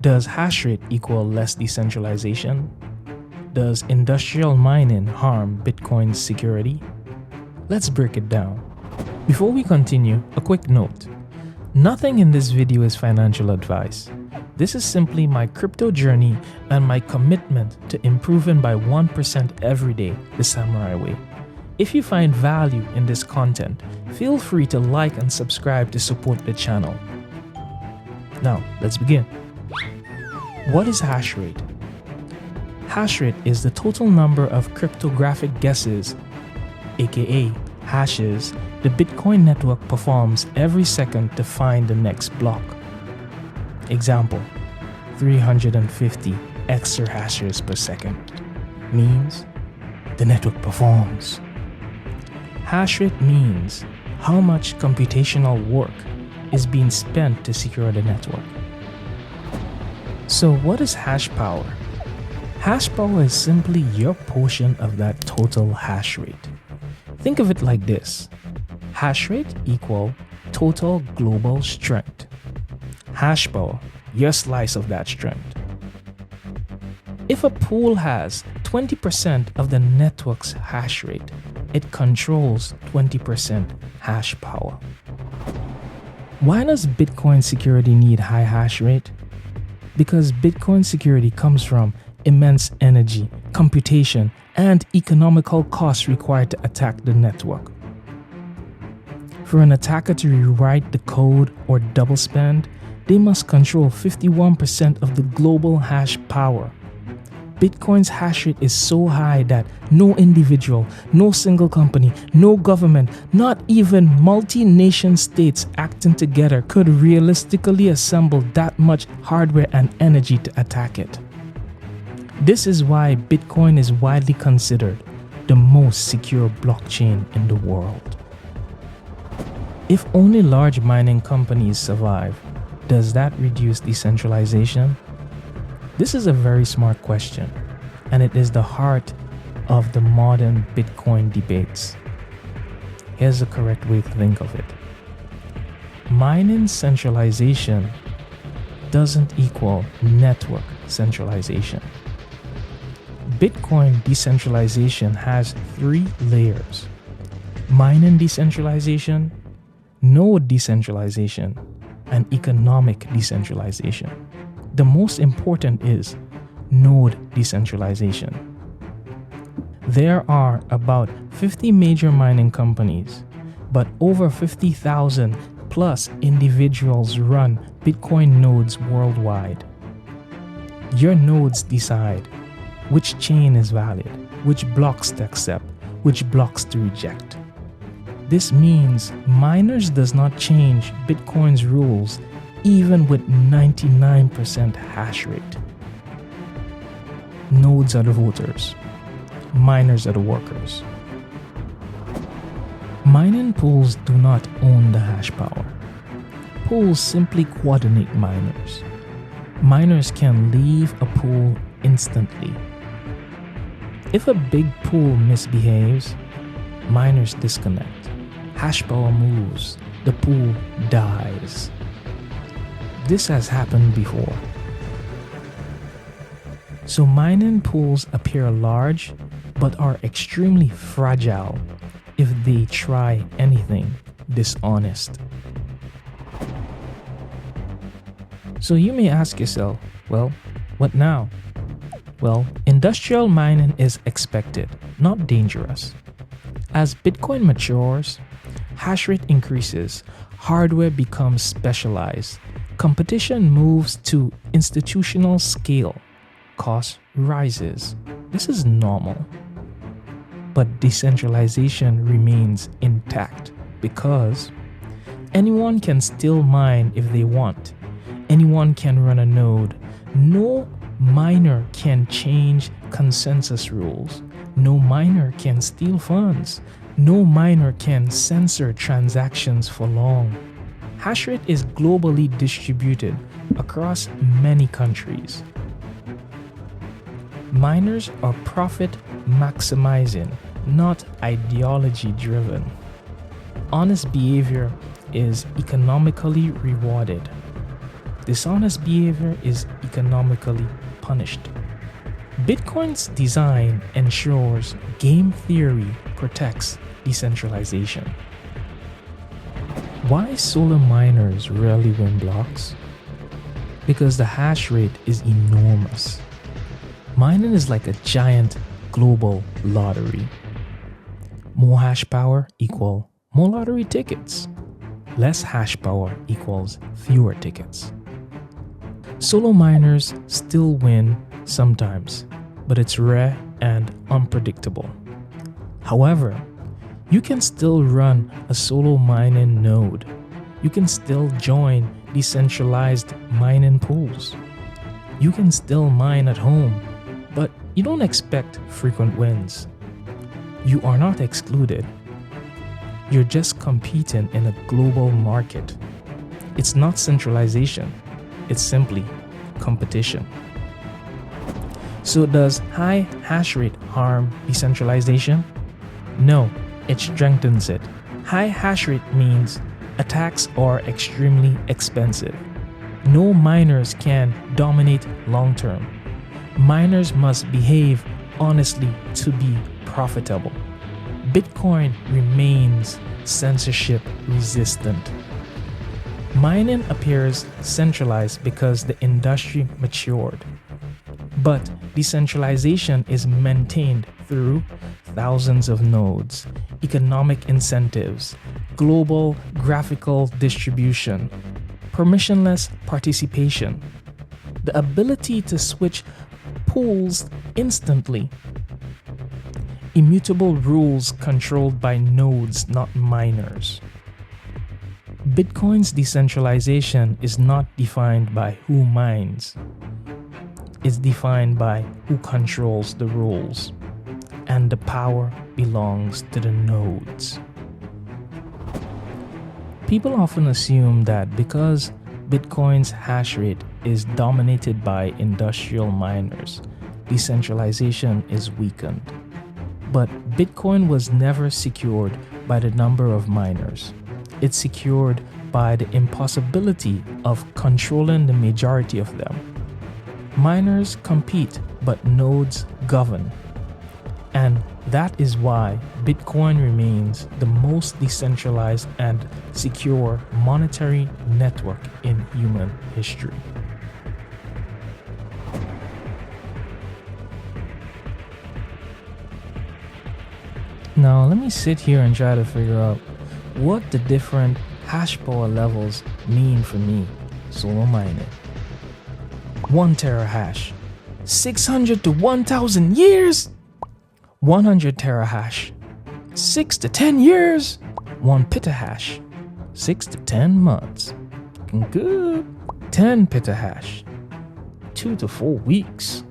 Does hash rate equal less decentralization? Does industrial mining harm Bitcoin's security? Let's break it down. Before we continue, a quick note. Nothing in this video is financial advice. This is simply my crypto journey and my commitment to improving by 1% every day the samurai way. If you find value in this content, feel free to like and subscribe to support the channel. Now, let's begin. What is hash rate? Hash rate is the total number of cryptographic guesses, aka hashes, the Bitcoin network performs every second to find the next block. Example, 350 exahashes per second means the network performs. Hash rate means how much computational work is being spent to secure the network. So what is hash power? Hash power is simply your portion of that total hash rate. Think of it like this. Hash rate equal total global strength. Hash power, your slice of that strength. If a pool has 20% of the network's hash rate, it controls 20% hash power. Why does Bitcoin security need high hash rate? Because Bitcoin security comes from immense energy, computation, and economical costs required to attack the network. For an attacker to rewrite the code or double spend, they must control 51% of the global hash power. Bitcoin's hash rate is so high that no individual, no single company, no government, not even multi-nation states acting together could realistically assemble that much hardware and energy to attack it. This is why Bitcoin is widely considered the most secure blockchain in the world. If only large mining companies survive, does that reduce decentralization? This is a very smart question, and it is the heart of the modern Bitcoin debates. Here's the correct way to think of it. Mining centralization doesn't equal network centralization. Bitcoin decentralization has 3 layers: mining decentralization, node decentralization, and economic decentralization. The most important is node decentralization. There are about 50 major mining companies, but over 50,000 plus individuals run Bitcoin nodes worldwide. Your nodes decide which chain is valid, which blocks to accept, which blocks to reject. This means miners does not change Bitcoin's rules even with 99% hash rate. Nodes are the voters, miners are the workers. Mining pools do not own the hash power. Pools simply coordinate miners. Miners can leave a pool instantly. If a big pool misbehaves, miners disconnect. Hash power moves, the pool dies. This has happened before. So mining pools appear large but are extremely fragile if they try anything dishonest. So you may ask yourself, well, what now? Well, industrial mining is expected, not dangerous. As Bitcoin matures, hash rate increases, hardware becomes specialized, competition moves to institutional scale, cost rises. This is normal. But decentralization remains intact because anyone can still mine if they want. Anyone can run a node. No miner can change consensus rules. No miner can steal funds. No miner can censor transactions for long. Hash rate is globally distributed across many countries. Miners are profit maximizing, not ideology driven. Honest behavior is economically rewarded. Dishonest behavior is economically punished. Bitcoin's design ensures game theory protects decentralization. Why solar miners rarely win blocks? Because the hash rate is enormous. Mining is like a giant global lottery. More hash power equal more lottery tickets. Less hash power equals fewer tickets. Solo miners still win sometimes, but it's rare and unpredictable. However, you can still run a solo mining node. You can still join decentralized mining pools. You can still mine at home, but you don't expect frequent wins. You are not excluded. You're just competing in a global market. It's not centralization, it's simply competition. So does high hash rate harm decentralization? No, it strengthens it. High hash rate means attacks are extremely expensive. No miners can dominate long term. Miners must behave honestly to be profitable. Bitcoin remains censorship resistant. Mining appears centralized because the industry matured. But decentralization is maintained through thousands of nodes, economic incentives, global graphical distribution, permissionless participation, the ability to switch pools instantly, immutable rules controlled by nodes, not miners. Bitcoin's decentralization is not defined by who mines. It's defined by who controls the rules, and the power belongs to the nodes. People often assume that because Bitcoin's hash rate is dominated by industrial miners, decentralization is weakened. But Bitcoin was never secured by the number of miners. It's secured by the impossibility of controlling the majority of them. Miners compete, but nodes govern. And that is why Bitcoin remains the most decentralized and secure monetary network in human history. Now, let me sit here and try to figure out what the different hash power levels mean for me solo mining. 1 terahash, 600 to 1000 years. 100 terahash, 6 to 10 years. 1 petahash, 6 to 10 months. Looking good. 10 petahash, 2 to 4 weeks.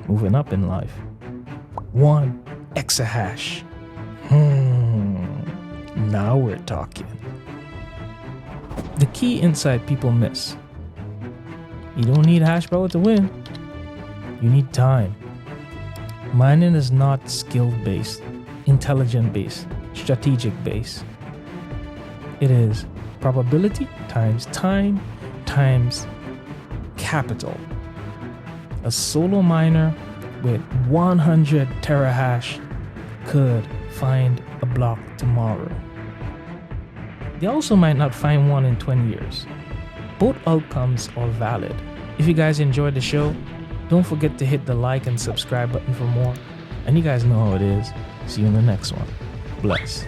Moving up in life. 1 exahash. Now we're talking. The key insight people miss. You don't need hash power to win. You need time. Mining is not skill-based, intelligent-based, strategic-based. It is probability times time times capital. A solo miner with 100 terahash could find a block tomorrow. They also might not find one in 20 years. Both outcomes are valid. If you guys enjoyed the show, don't forget to hit the like and subscribe button for more. And you guys know how it is. See you in the next one. Bless.